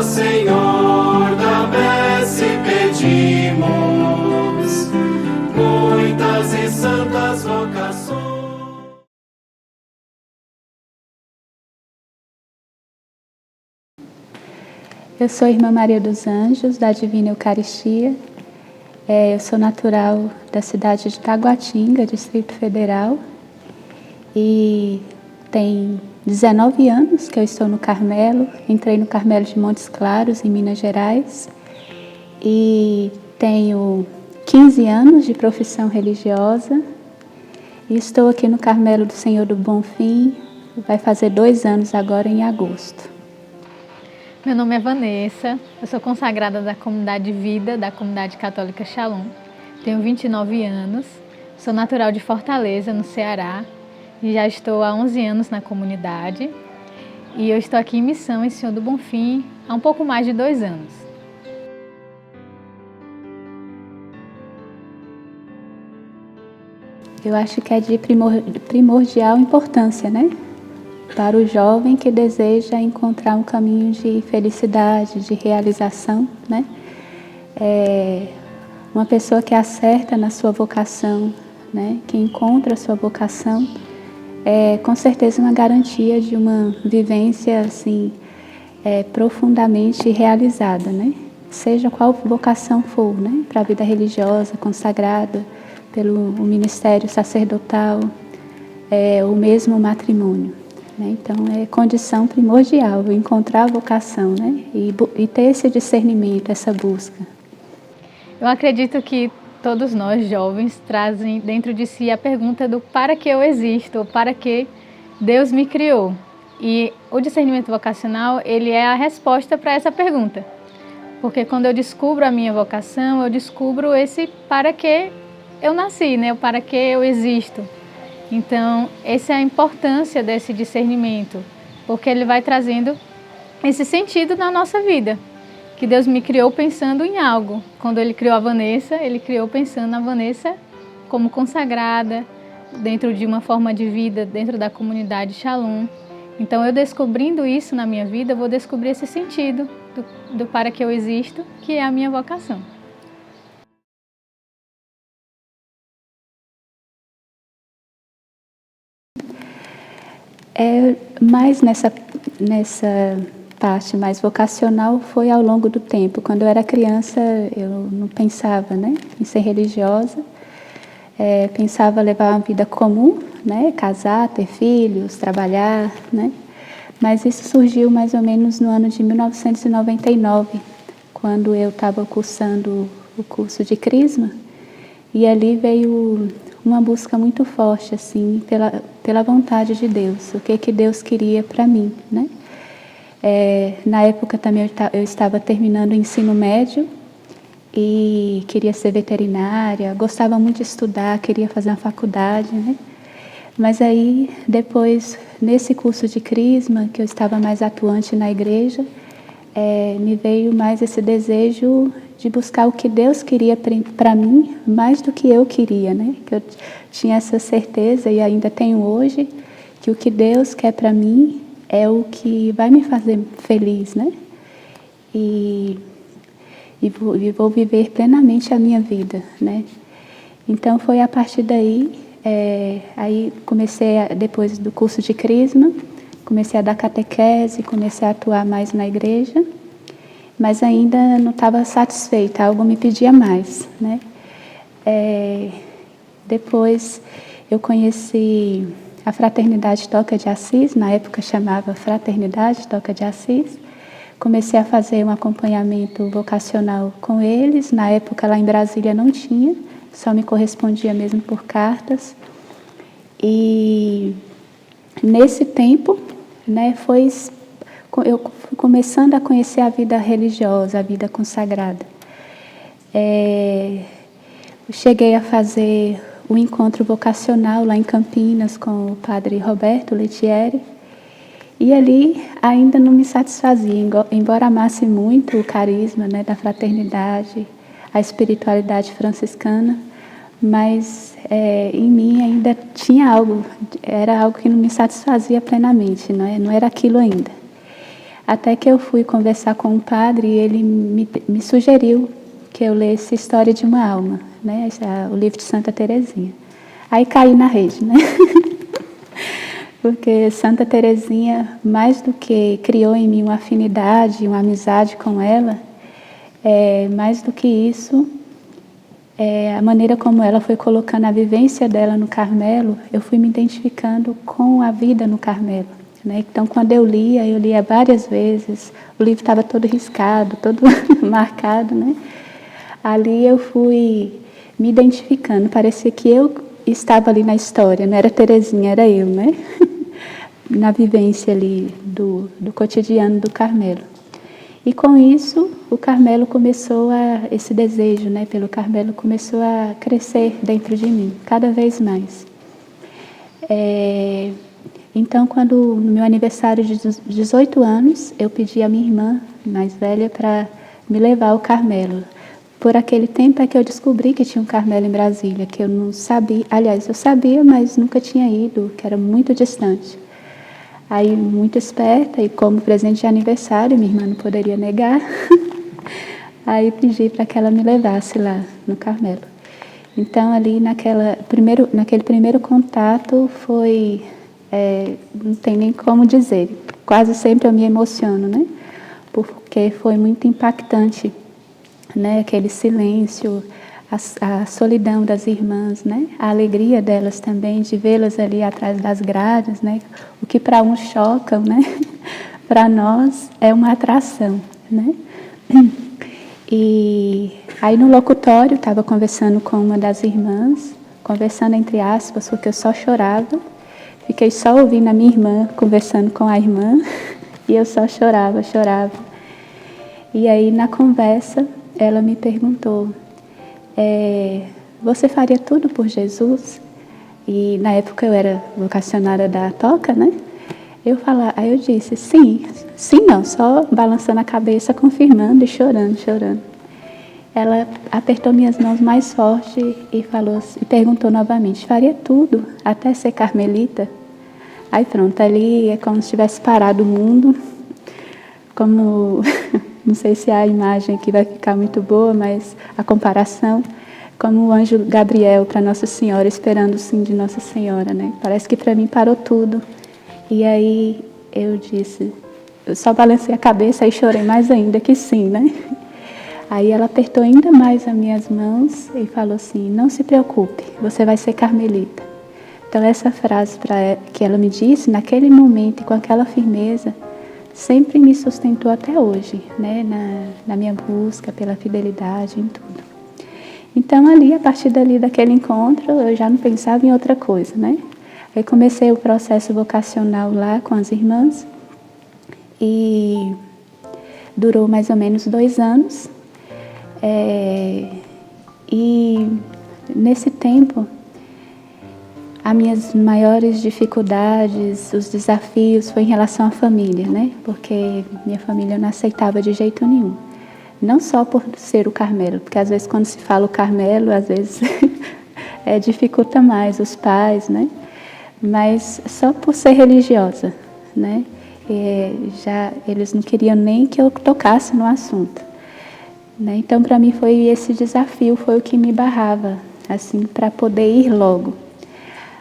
Senhor da messe pedimos, muitas e santas vocações. Eu sou a irmã Maria dos Anjos, da Divina Eucaristia. Eu sou natural da cidade de Taguatinga, Distrito Federal. E tem 19 anos que eu estou no Carmelo. Entrei no Carmelo de Montes Claros, em Minas Gerais. E tenho 15 anos de profissão religiosa. E estou aqui no Carmelo do Senhor do Bonfim. Vai fazer 2 anos agora, em agosto. Meu nome é Vanessa, eu sou consagrada da Comunidade de Vida, da Comunidade Católica Shalom. Tenho 29 anos, sou natural de Fortaleza, no Ceará, e já estou há 11 anos na comunidade. E eu estou aqui em missão em Senhor do Bonfim há um pouco mais de 2 anos. Eu acho que é de primordial importância, né? Para o jovem que deseja encontrar um caminho de felicidade, de realização, né? Uma pessoa que acerta na sua vocação, né? Que encontra a sua vocação, é com certeza uma garantia de uma vivência assim, profundamente realizada, né? Seja qual vocação for, né? Para a vida religiosa, consagrada, pelo ministério sacerdotal, ou mesmo o matrimônio. Então, é condição primordial encontrar a vocação, né? E ter esse discernimento, essa busca. Eu acredito que todos nós, jovens, trazem dentro de si a pergunta do para que eu existo, ou para que Deus me criou. E o discernimento vocacional, ele é a resposta para essa pergunta. Porque quando eu descubro a minha vocação, eu descubro esse para que eu nasci, né? O para que eu existo. Então, essa é a importância desse discernimento, porque ele vai trazendo esse sentido na nossa vida, que Deus me criou pensando em algo. Quando Ele criou a Vanessa, Ele criou pensando na Vanessa como consagrada, dentro de uma forma de vida, dentro da comunidade Shalom. Então, eu descobrindo isso na minha vida, eu vou descobrir esse sentido do para que eu existo, que é a minha vocação. Mais nessa parte mais vocacional foi ao longo do tempo. Quando eu era criança, eu não pensava, né, em ser religiosa. Pensava levar uma vida comum, né, casar, ter filhos, trabalhar, né. Mas isso surgiu mais ou menos no ano de 1999, quando eu estava cursando o curso de Crisma, e ali veio uma busca muito forte, assim, pela vontade de Deus, o que Deus queria para mim, né? Na época também eu estava terminando o ensino médio e queria ser veterinária, gostava muito de estudar, queria fazer uma faculdade, né? Mas aí, depois, nesse curso de Crisma, que eu estava mais atuante na igreja, me veio mais esse desejo de buscar o que Deus queria para mim, mais do que eu queria, né? Que eu tinha essa certeza, e ainda tenho hoje, que o que Deus quer para mim é o que vai me fazer feliz, né? E vou viver plenamente a minha vida, né? Então, foi a partir daí, aí comecei, depois do curso de Crisma, comecei a dar catequese, comecei a atuar mais na igreja, mas ainda não estava satisfeita, algo me pedia mais, né? Depois eu conheci a Fraternidade Toca de Assis, na época chamava Fraternidade Toca de Assis. Comecei a fazer um acompanhamento vocacional com eles, na época lá em Brasília não tinha, só me correspondia mesmo por cartas. E nesse tempo, né, eu fui começando a conhecer a vida religiosa, a vida consagrada. Cheguei a fazer o encontro vocacional lá em Campinas com o padre Roberto Lettieri, e ali ainda não me satisfazia, embora amasse muito o carisma, né, da fraternidade, a espiritualidade franciscana, mas em mim ainda tinha algo, era algo que não me satisfazia plenamente, não era aquilo ainda. Até que eu fui conversar com um padre e ele me sugeriu que eu lesse História de uma Alma, né? O livro de Santa Teresinha. Aí caí na rede, né? Porque Santa Teresinha, mais do que criou em mim uma afinidade, uma amizade com ela, mais do que isso, a maneira como ela foi colocando a vivência dela no Carmelo, eu fui me identificando com a vida no Carmelo, né? Então, quando eu lia várias vezes, o livro estava todo riscado, todo marcado, né? Ali eu fui me identificando, parecia que eu estava ali na história, não era Teresinha, era eu, né? Na vivência ali do cotidiano do Carmelo. E com isso, o Carmelo começou esse desejo, né, pelo Carmelo começou a crescer dentro de mim, cada vez mais. Então, no meu aniversário de 18 anos, eu pedi à minha irmã mais velha para me levar ao Carmelo. Por aquele tempo é que eu descobri que tinha um Carmelo em Brasília, que eu não sabia, aliás, eu sabia, mas nunca tinha ido, que era muito distante. Aí, muito esperta, e como presente de aniversário, minha irmã não poderia negar, aí pedi para que ela me levasse lá no Carmelo. Então, ali naquele primeiro contato foi, não tem nem como dizer, quase sempre eu me emociono, né? Porque foi muito impactante, né? Aquele silêncio, a solidão das irmãs, né? A alegria delas também de vê-las ali atrás das grades, né? O que para uns choca, né? Para nós é uma atração, né? E aí no locutório estava conversando com uma das irmãs, conversando entre aspas, porque eu só chorava. Fiquei só ouvindo a minha irmã conversando com a irmã e eu só chorava. E aí na conversa ela me perguntou: você faria tudo por Jesus? E na época eu era vocacionária da Toca, né? Aí eu disse, sim não, só balançando a cabeça, confirmando e chorando. Ela apertou minhas mãos mais forte e perguntou novamente, faria tudo, até ser carmelita? Aí pronto, ali é como se tivesse parado o mundo, como, não sei se a imagem aqui vai ficar muito boa, mas a comparação, como o anjo Gabriel para Nossa Senhora, esperando o sim de Nossa Senhora, né? Parece que para mim parou tudo. E aí eu só balancei a cabeça e chorei mais ainda que sim, né? Aí ela apertou ainda mais as minhas mãos e falou assim, não se preocupe, você vai ser carmelita. Então essa frase que ela me disse naquele momento e com aquela firmeza, sempre me sustentou até hoje, né? Na minha busca pela fidelidade em tudo. Então a partir daquele encontro, eu já não pensava em outra coisa, né? Aí comecei o processo vocacional lá com as irmãs e durou mais ou menos 2 anos. E nesse tempo, as minhas maiores dificuldades, os desafios foi em relação à família, né? Porque minha família não aceitava de jeito nenhum. Não só por ser o Carmelo, porque às vezes quando se fala o Carmelo, às vezes dificulta mais os pais, né? Mas só por ser religiosa, né? Eles não queriam nem que eu tocasse no assunto, né? Então, para mim foi esse desafio, foi o que me barrava, assim, para poder ir logo.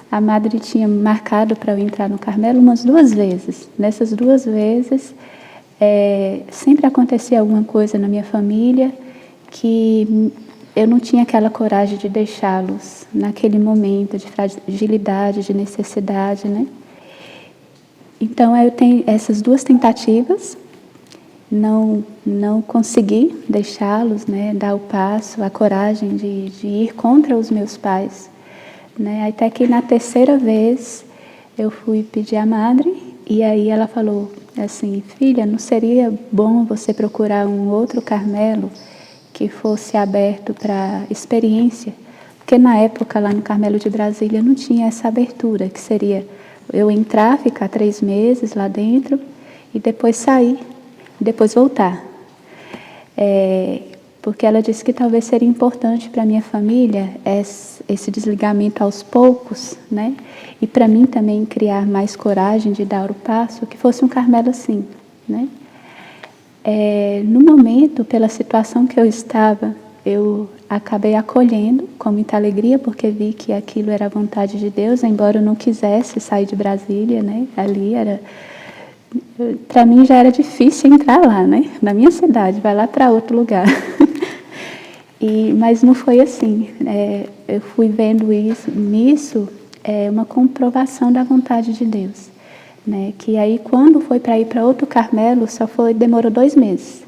A madre tinha marcado para eu entrar no Carmelo umas 2 vezes. Nessas 2 vezes, sempre acontecia alguma coisa na minha família que eu não tinha aquela coragem de deixá-los naquele momento de fragilidade, de necessidade, né? Então, eu tenho essas 2 tentativas, não consegui deixá-los, né, dar o passo, a coragem de ir contra os meus pais, né? Até que na 3ª vez eu fui pedir à madre e aí ela falou assim, filha, não seria bom você procurar um outro Carmelo que fosse aberto para experiência? Porque na época lá no Carmelo de Brasília não tinha essa abertura, que seria eu entrar, ficar 3 meses lá dentro e depois sair, depois voltar. Porque ela disse que talvez seria importante para a minha família esse desligamento aos poucos, né? E para mim também criar mais coragem de dar o passo, que fosse um Carmelo assim, né? No momento, pela situação que eu estava, eu acabei acolhendo com muita alegria, porque vi que aquilo era a vontade de Deus, embora eu não quisesse sair de Brasília, né? Ali era... Para mim já era difícil entrar lá, né? Na minha cidade, vai lá para outro lugar. Mas não foi assim. Eu fui vendo nisso uma comprovação da vontade de Deus. Né? Que aí, quando foi para ir para outro Carmelo, demorou 2 meses.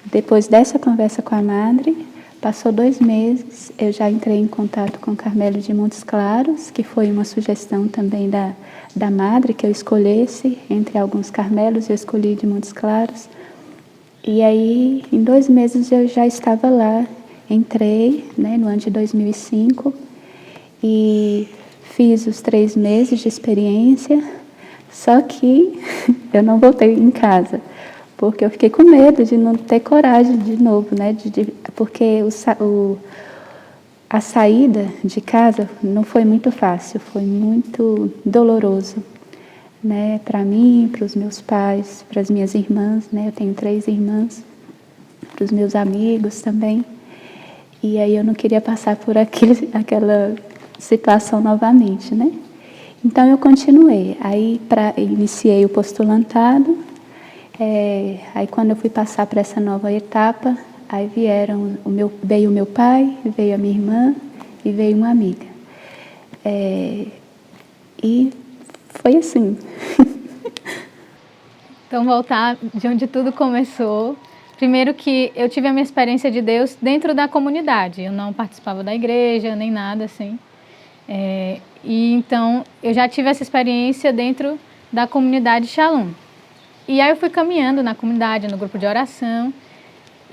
Depois dessa conversa com a madre, passou 2 meses, eu já entrei em contato com o Carmelo de Montes Claros, que foi uma sugestão também da madre, que eu escolhesse entre alguns Carmelos, eu escolhi de Montes Claros. E aí, em 2 meses, eu já estava lá, entrei, né, no ano de 2005, e fiz os 3 meses de experiência, só que eu não voltei em casa, porque eu fiquei com medo de não ter coragem de novo, né? Porque a saída de casa não foi muito fácil, foi muito doloroso, né? Para mim, para os meus pais, para as minhas irmãs, né? Eu tenho 3 irmãs, para os meus amigos também. E aí eu não queria passar por aquela situação novamente, né? Então eu continuei. Aí iniciei o postulantado. Aí quando eu fui passar para essa nova etapa, aí veio o meu pai, veio a minha irmã e veio uma amiga. E foi assim. Então, voltar de onde tudo começou. Primeiro que eu tive a minha experiência de Deus dentro da comunidade. Eu não participava da igreja, nem nada assim. E então, eu já tive essa experiência dentro da comunidade Shalom. E aí eu fui caminhando na comunidade, no grupo de oração.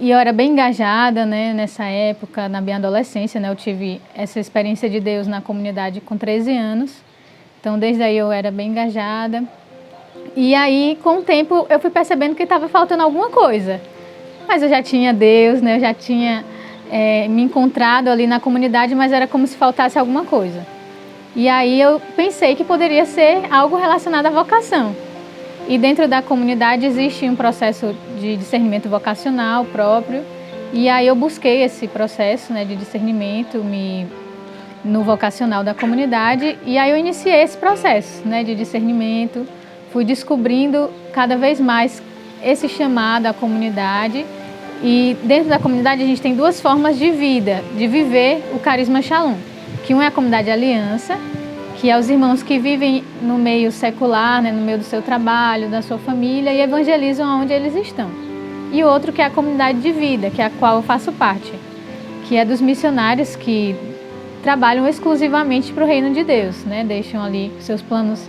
E eu era bem engajada, né, nessa época, na minha adolescência, né? Eu tive essa experiência de Deus na comunidade com 13 anos. Então, desde aí eu era bem engajada. E aí, com o tempo, eu fui percebendo que estava faltando alguma coisa. Mas eu já tinha Deus, né? Eu já tinha me encontrado ali na comunidade, mas era como se faltasse alguma coisa. E aí eu pensei que poderia ser algo relacionado à vocação. E dentro da comunidade existe um processo de discernimento vocacional próprio. E aí eu busquei esse processo, né, de discernimento no vocacional da comunidade. E aí eu iniciei esse processo, né, de discernimento. Fui descobrindo cada vez mais esse chamado à comunidade. E dentro da comunidade a gente tem 2 formas de vida, de viver o carisma Shalom. Que uma é a comunidade Aliança, que é os irmãos que vivem no meio secular, né, no meio do seu trabalho, da sua família e evangelizam onde eles estão. E outro que é a comunidade de vida, que é a qual eu faço parte, que é dos missionários que trabalham exclusivamente para o reino de Deus, né, deixam ali seus planos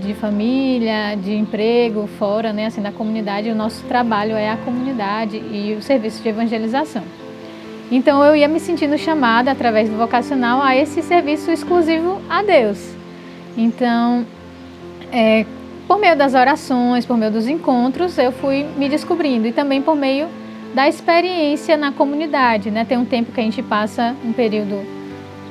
de família, de emprego, fora, né, assim, da comunidade. O nosso trabalho é a comunidade e o serviço de evangelização. Então eu ia me sentindo chamada, através do vocacional, a esse serviço exclusivo a Deus. Então, por meio das orações, por meio dos encontros, eu fui me descobrindo. E também por meio da experiência na comunidade, né? Tem um tempo que a gente passa um período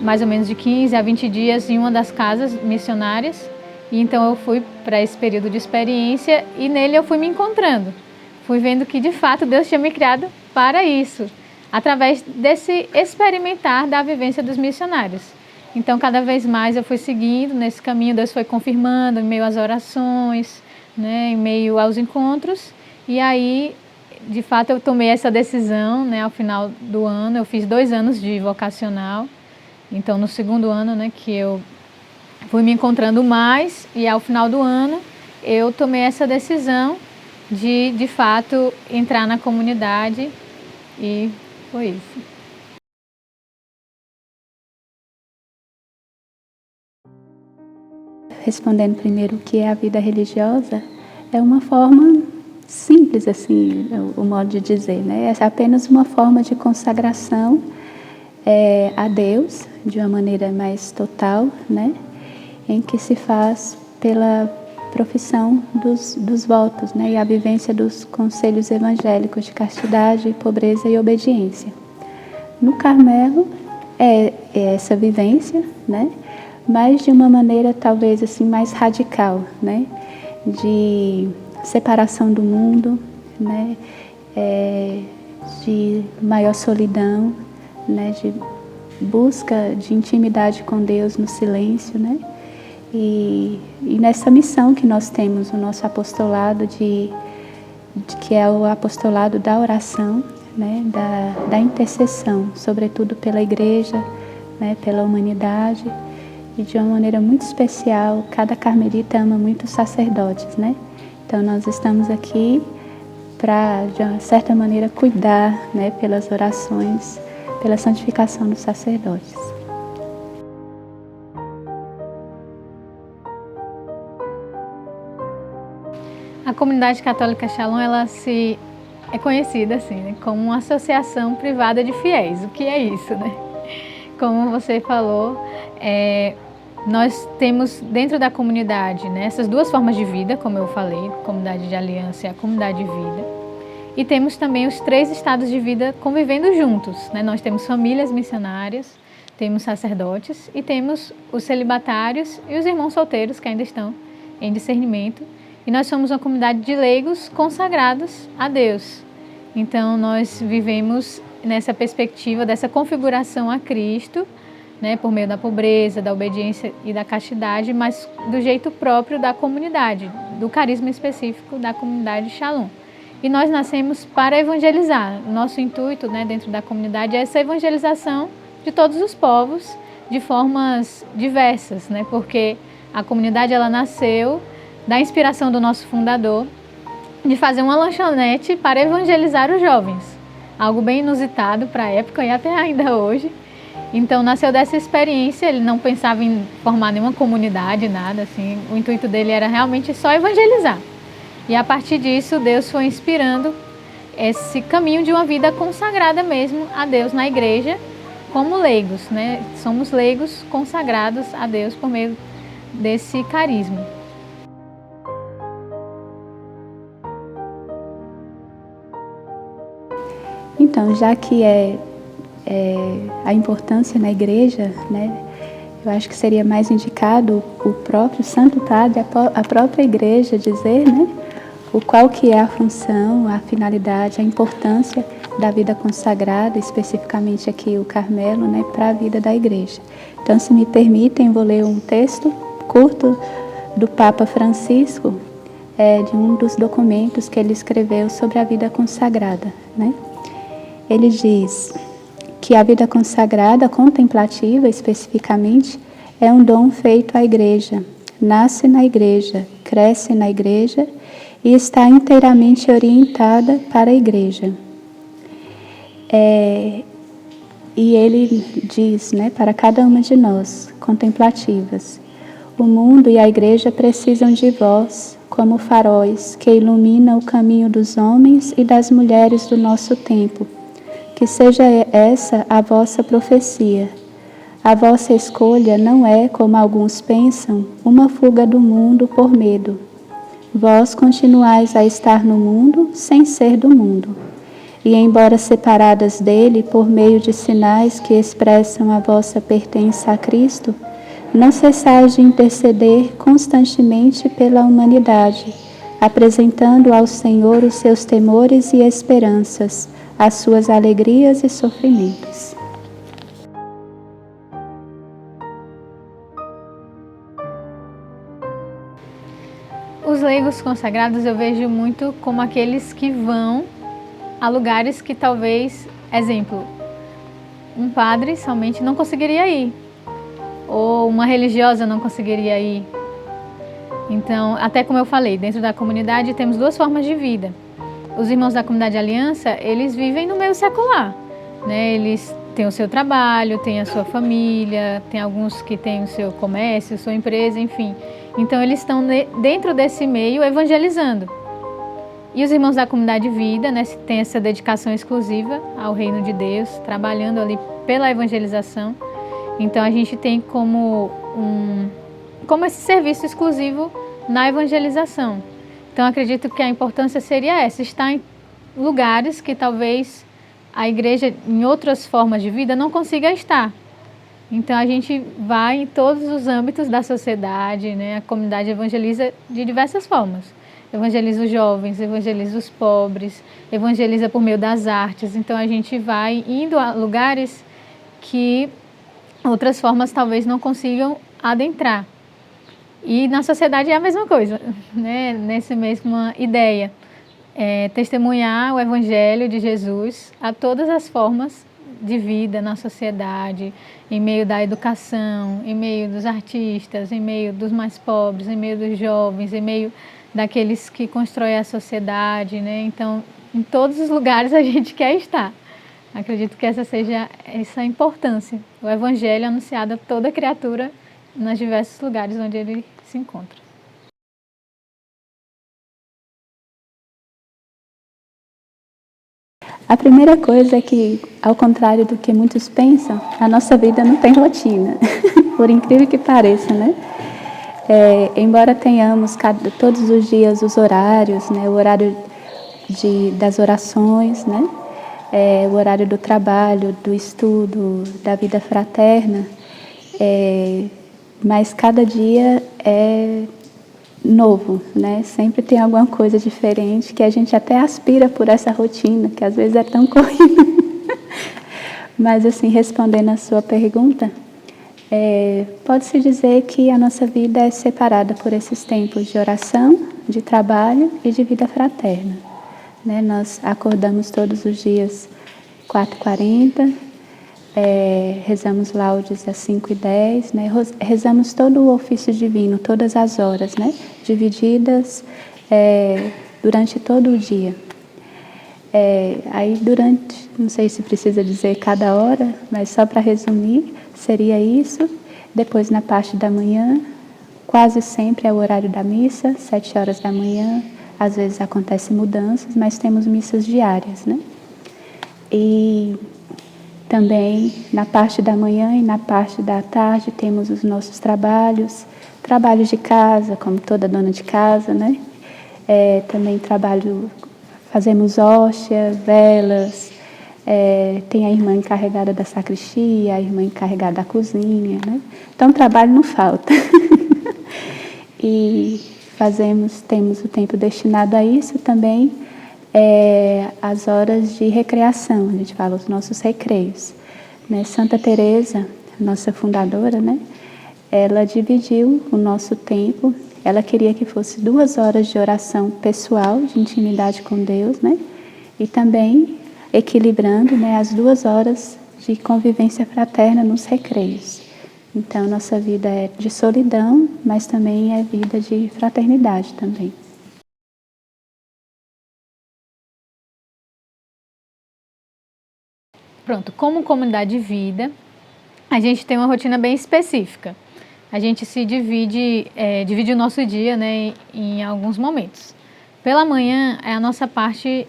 mais ou menos de 15 a 20 dias em uma das casas missionárias. E então eu fui para esse período de experiência e nele eu fui me encontrando. Fui vendo que de fato Deus tinha me criado para isso, através desse experimentar da vivência dos missionários. Então cada vez mais eu fui seguindo nesse caminho, Deus foi confirmando em meio às orações, né, em meio aos encontros. E aí, de fato, eu tomei essa decisão, né, ao final do ano. Eu fiz 2 anos de vocacional. Então no segundo ano, né, que eu fui me encontrando mais, e ao final do ano eu tomei essa decisão de fato, entrar na comunidade, e foi isso. Respondendo primeiro o que é a vida religiosa, é uma forma simples, assim, o modo de dizer, né? É apenas uma forma de consagração a Deus, de uma maneira mais total, né? Em que se faz pela profissão dos votos, né? E a vivência dos conselhos evangélicos de castidade, pobreza e obediência. No Carmelo é essa vivência, né? Mas de uma maneira talvez assim mais radical, né? De separação do mundo, né, de maior solidão, né, de busca de intimidade com Deus no silêncio, né, e nessa missão que nós temos, o nosso apostolado que é o apostolado da oração, né, da intercessão, sobretudo pela igreja, né, pela humanidade, e de uma maneira muito especial, cada carmelita ama muito os sacerdotes, né? Então nós estamos aqui para, de uma certa maneira, cuidar, né, pelas orações, pela santificação dos sacerdotes. A comunidade católica Shalom, ela é conhecida assim, né, como uma associação privada de fiéis. O que é isso, né? Como você falou, nós temos dentro da comunidade, né, essas duas formas de vida, como eu falei, a comunidade de aliança e a comunidade de vida. E temos também os 3 estados de vida convivendo juntos, né? Nós temos famílias missionárias, temos sacerdotes e temos os celibatários e os irmãos solteiros que ainda estão em discernimento. E nós somos uma comunidade de leigos consagrados a Deus. Então, nós vivemos nessa perspectiva dessa configuração a Cristo, né, por meio da pobreza, da obediência e da castidade, mas do jeito próprio da comunidade, do carisma específico da comunidade Shalom. E nós nascemos para evangelizar. O nosso intuito, né, dentro da comunidade é essa evangelização de todos os povos de formas diversas, né, porque a comunidade ela nasceu da inspiração do nosso fundador de fazer uma lanchonete para evangelizar os jovens. Algo bem inusitado para a época e até ainda hoje. Então nasceu dessa experiência, ele não pensava em formar nenhuma comunidade, nada assim. O intuito dele era realmente só evangelizar. E a partir disso, Deus foi inspirando esse caminho de uma vida consagrada mesmo a Deus na igreja, como leigos, né? Somos leigos consagrados a Deus por meio desse carisma. Então, já que a importância na igreja, né, eu acho que seria mais indicado o próprio Santo Padre, a própria igreja dizer, né, qual que é a função, a finalidade, a importância da vida consagrada, especificamente aqui o Carmelo, né, para a vida da igreja. Então, se me permitem, vou ler um texto curto do Papa Francisco, de um dos documentos que ele escreveu sobre a vida consagrada, né? Ele diz que a vida consagrada, contemplativa especificamente, é um dom feito à igreja, nasce na igreja, cresce na igreja e está inteiramente orientada para a igreja. E ele diz, né, para cada uma de nós, contemplativas, o mundo e a igreja precisam de vós, como faróis que iluminam o caminho dos homens e das mulheres do nosso tempo. Que seja essa a vossa profecia. A vossa escolha não é, como alguns pensam, uma fuga do mundo por medo. Vós continuais a estar no mundo sem ser do mundo. E embora separadas dele por meio de sinais que expressam a vossa pertença a Cristo, não cessais de interceder constantemente pela humanidade, apresentando ao Senhor os seus temores e esperanças, as suas alegrias e sofrimentos. Os leigos consagrados eu vejo muito como aqueles que vão a lugares que talvez, exemplo, um padre somente não conseguiria ir, ou uma religiosa não conseguiria ir. Então, até como eu falei, dentro da comunidade temos 2 formas de vida. Os irmãos da comunidade Aliança, eles vivem no meio secular, né? Eles têm o seu trabalho, têm a sua família, tem alguns que têm o seu comércio, sua empresa, enfim. Então, eles estão dentro desse meio evangelizando. E os irmãos da comunidade Vida, né, têm essa dedicação exclusiva ao reino de Deus, trabalhando ali pela evangelização. Então, a gente tem como esse serviço exclusivo na evangelização. Então, acredito que a importância seria essa, estar em lugares que talvez a igreja, em outras formas de vida, não consiga estar. Então, a gente vai em todos os âmbitos da sociedade, né? A comunidade evangeliza de diversas formas. evangeliza os jovens, evangeliza os pobres, evangeliza por meio das artes. Então a gente vai indo a lugares que outras formas talvez não consigam adentrar. E na sociedade é a mesma coisa, né? Nessa mesma ideia. Testemunhar o Evangelho de Jesus a todas as formas de vida na sociedade, em meio da educação, em meio dos artistas, em meio dos mais pobres, em meio dos jovens, em meio daqueles que constroem a sociedade, né? Então, em todos os lugares a gente quer estar. Acredito que essa seja essa importância. O Evangelho anunciado a toda criatura nos diversos lugares onde ele se encontra. A primeira coisa é que, ao contrário do que muitos pensam, a nossa vida não tem rotina, por incrível que pareça, né? Embora tenhamos todos os dias os horários, né? O horário das orações, né? O horário do trabalho, do estudo, da vida fraterna, mas cada dia é novo, né? Sempre tem alguma coisa diferente que a gente até aspira por essa rotina, que às vezes é tão corrida. Mas assim, respondendo a sua pergunta, pode-se dizer que a nossa vida é separada por esses tempos de oração, de trabalho e de vida fraterna, né? Nós acordamos todos os dias 4h40, rezamos laudes às 5h10, né? Rezamos todo o ofício divino, todas as horas, né? Divididas durante todo o dia. Aí não sei se precisa dizer cada hora, mas só para resumir, seria isso. Depois na parte da manhã, quase sempre é o horário da missa, 7h da manhã, às vezes acontecem mudanças, mas temos missas diárias, né? E também, na parte da manhã e na parte da tarde, temos os nossos trabalhos de casa, como toda dona de casa, né? Também fazemos hóstia, velas, tem a irmã encarregada da sacristia, a irmã encarregada da cozinha, né? Então, trabalho não falta. E temos o tempo destinado a isso também, as horas de recreação, a gente fala os nossos recreios, né? Santa Teresa, nossa fundadora, né? Ela dividiu o nosso tempo, ela queria que fosse 2 horas de oração pessoal, de intimidade com Deus, né? E também equilibrando, né, as 2 horas de convivência fraterna nos recreios. Então, nossa vida é de solidão, mas também é vida de fraternidade também. Pronto, como comunidade de vida, a gente tem uma rotina bem específica. A gente se divide o nosso dia, né, em alguns momentos. Pela manhã é a nossa parte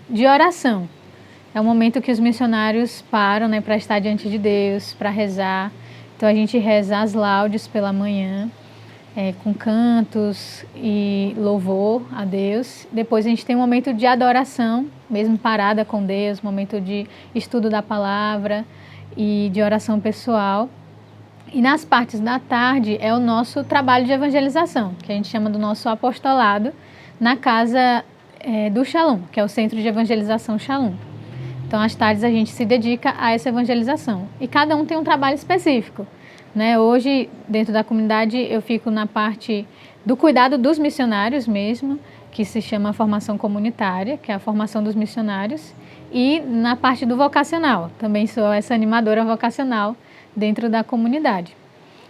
de oração. É o momento que os missionários param, né, para estar diante de Deus, para rezar. Então a gente reza as laudes pela manhã, com cantos e louvor a Deus. Depois a gente tem um momento de adoração, mesmo parada com Deus, momento de estudo da palavra e de oração pessoal. E nas partes da tarde é o nosso trabalho de evangelização, que a gente chama do nosso apostolado, na casa do Shalom, que é o Centro de Evangelização Shalom. Então, às tardes a gente se dedica a essa evangelização. E cada um tem um trabalho específico, né? Hoje, dentro da comunidade, eu fico na parte do cuidado dos missionários mesmo, que se chama formação comunitária, que é a formação dos missionários, e na parte do vocacional. Também sou essa animadora vocacional dentro da comunidade.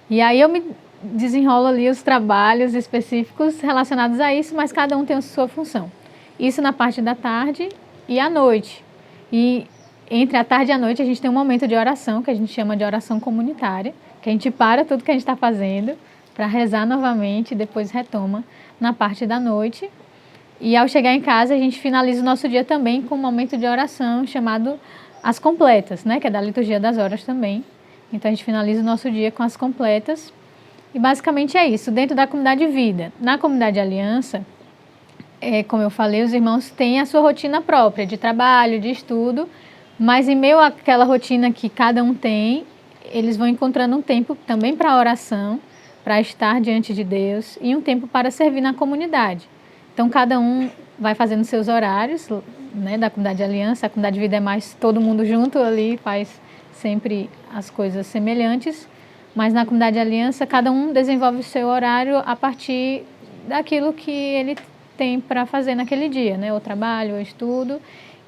E aí eu me desenrolo ali os trabalhos específicos relacionados a isso, mas cada um tem a sua função. Isso na parte da tarde e à noite. E entre a tarde e a noite a gente tem um momento de oração, que a gente chama de oração comunitária, que a gente para tudo que a gente está fazendo para rezar novamente e depois retoma na parte da noite. E ao chegar em casa a gente finaliza o nosso dia também com um momento de oração chamado as completas, né, que é da liturgia das horas também. Então a gente finaliza o nosso dia com as completas. E basicamente é isso, dentro da comunidade de vida. Na comunidade de aliança, como eu falei, os irmãos têm a sua rotina própria de trabalho, de estudo, mas em meio àquela rotina que cada um tem, eles vão encontrando um tempo também para oração, para estar diante de Deus e um tempo para servir na comunidade. Então, cada um vai fazendo seus horários, né, da Comunidade Aliança. A Comunidade Vida é mais todo mundo junto ali, faz sempre as coisas semelhantes. Mas na Comunidade Aliança, cada um desenvolve o seu horário a partir daquilo que ele tem para fazer naquele dia, né? Ou trabalho, ou estudo,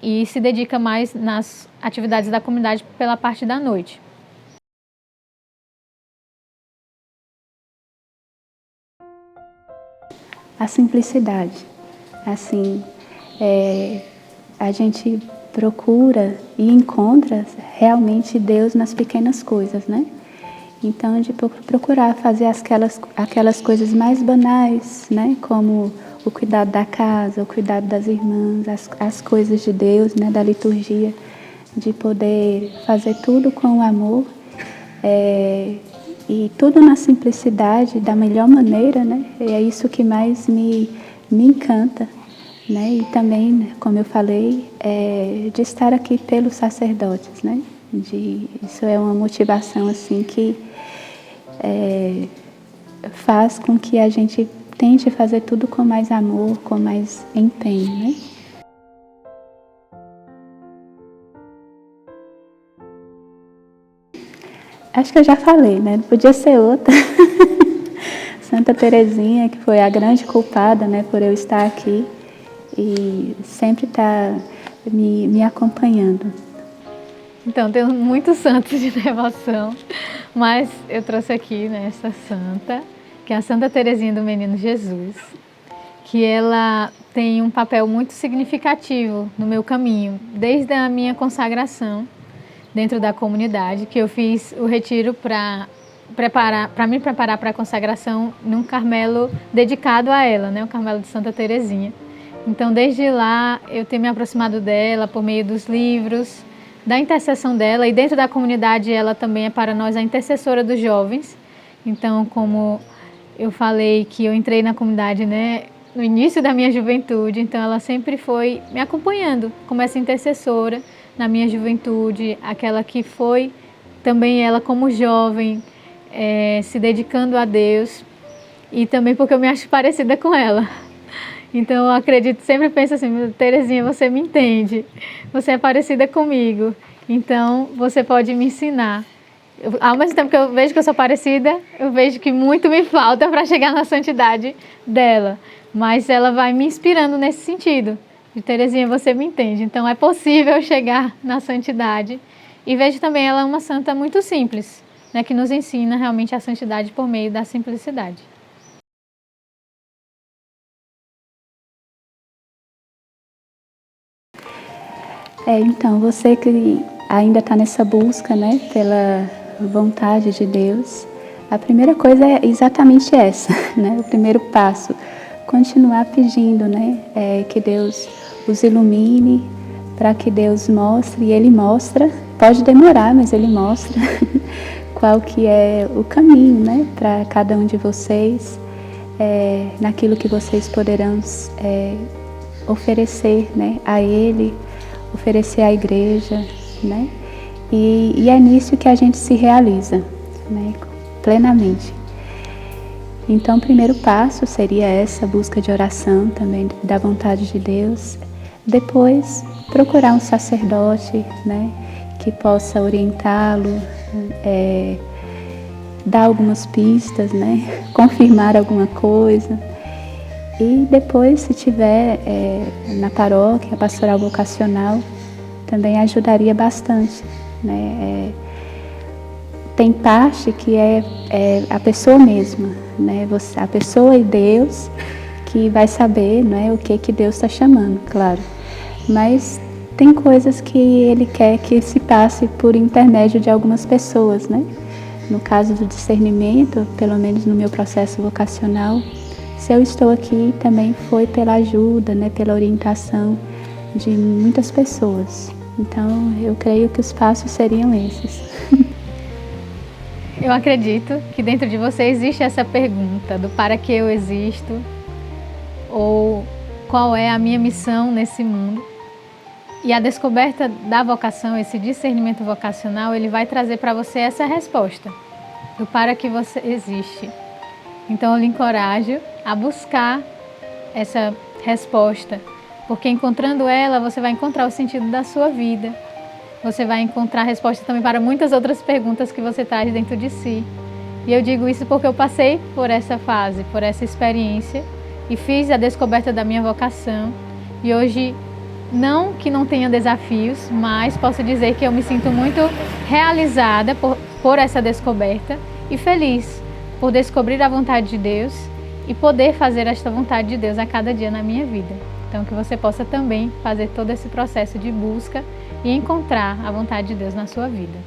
e se dedica mais nas atividades da comunidade pela parte da noite. A simplicidade. Assim, a gente procura e encontra realmente Deus nas pequenas coisas, né? Então, de procurar fazer aquelas coisas mais banais, né? Como o cuidado da casa, o cuidado das irmãs, as coisas de Deus, né? Da liturgia, de poder fazer tudo com amor, e tudo na simplicidade, da melhor maneira, né? E é isso que mais me encanta, né? E também, como eu falei, de estar aqui pelos sacerdotes, né? Isso é uma motivação assim que faz com que a gente tente fazer tudo com mais amor, com mais empenho, né? Acho que eu já falei, né? Não podia ser outra. Santa Teresinha, que foi a grande culpada, né, por eu estar aqui e sempre está me acompanhando. Então, temos muitos santos de devoção, mas eu trouxe aqui, né, essa santa, que é a Santa Teresinha do Menino Jesus, que ela tem um papel muito significativo no meu caminho, desde a minha consagração dentro da comunidade, que eu fiz o retiro para me preparar para a consagração num Carmelo dedicado a ela, né, o Carmelo de Santa Teresinha. Então, desde lá, eu tenho me aproximado dela por meio dos livros, da intercessão dela, e dentro da comunidade ela também é para nós a intercessora dos jovens. Então, como eu falei que eu entrei na comunidade, né, no início da minha juventude, então ela sempre foi me acompanhando como essa intercessora na minha juventude, aquela que foi também ela como jovem, se dedicando a Deus, e também porque eu me acho parecida com ela. Então eu acredito, sempre penso assim, Teresinha, você me entende, você é parecida comigo, então você pode me ensinar. Ao mesmo tempo que eu vejo que eu sou parecida, eu vejo que muito me falta para chegar na santidade dela, mas ela vai me inspirando nesse sentido. De Teresinha, você me entende, então é possível chegar na santidade. E vejo também ela uma santa muito simples, né, que nos ensina realmente a santidade por meio da simplicidade. Então, você que ainda está nessa busca, né, pela vontade de Deus, a primeira coisa é exatamente essa, né, o primeiro passo, continuar pedindo, né, que Deus os ilumine, para que Deus mostre, e Ele mostra, pode demorar, mas Ele mostra qual que é o caminho, né, para cada um de vocês, naquilo que vocês poderão oferecer, né, a Ele, oferecer à igreja, né, e é nisso que a gente se realiza, né, plenamente. Então, o primeiro passo seria essa busca de oração também da vontade de Deus. Depois, procurar um sacerdote, né, que possa orientá-lo, dar algumas pistas, né, confirmar alguma coisa. E depois, se tiver na paróquia, a pastoral vocacional, também ajudaria bastante, né. Tem parte que é a pessoa mesma, né, a pessoa e Deus que vai saber, né, o que Deus está chamando, claro. Mas tem coisas que Ele quer que se passe por intermédio de algumas pessoas, né. No caso do discernimento, pelo menos no meu processo vocacional, se eu estou aqui também foi pela ajuda, né, pela orientação de muitas pessoas. Então, eu creio que os passos seriam esses. Eu acredito que dentro de você existe essa pergunta do para que eu existo, ou qual é a minha missão nesse mundo. E a descoberta da vocação, esse discernimento vocacional, ele vai trazer para você essa resposta do para que você existe. Então eu lhe encorajo a buscar resposta, porque encontrando ela, você vai encontrar o sentido da sua vida. Você vai encontrar resposta também para muitas outras perguntas que você traz dentro de si. E eu digo isso porque eu passei por essa fase, por essa experiência e fiz a descoberta da minha vocação. E hoje, não que não tenha desafios, mas posso dizer que eu me sinto muito realizada por essa descoberta e feliz por descobrir a vontade de Deus e poder fazer esta vontade de Deus a cada dia na minha vida. Então, que você possa também fazer todo esse processo de busca e encontrar a vontade de Deus na sua vida.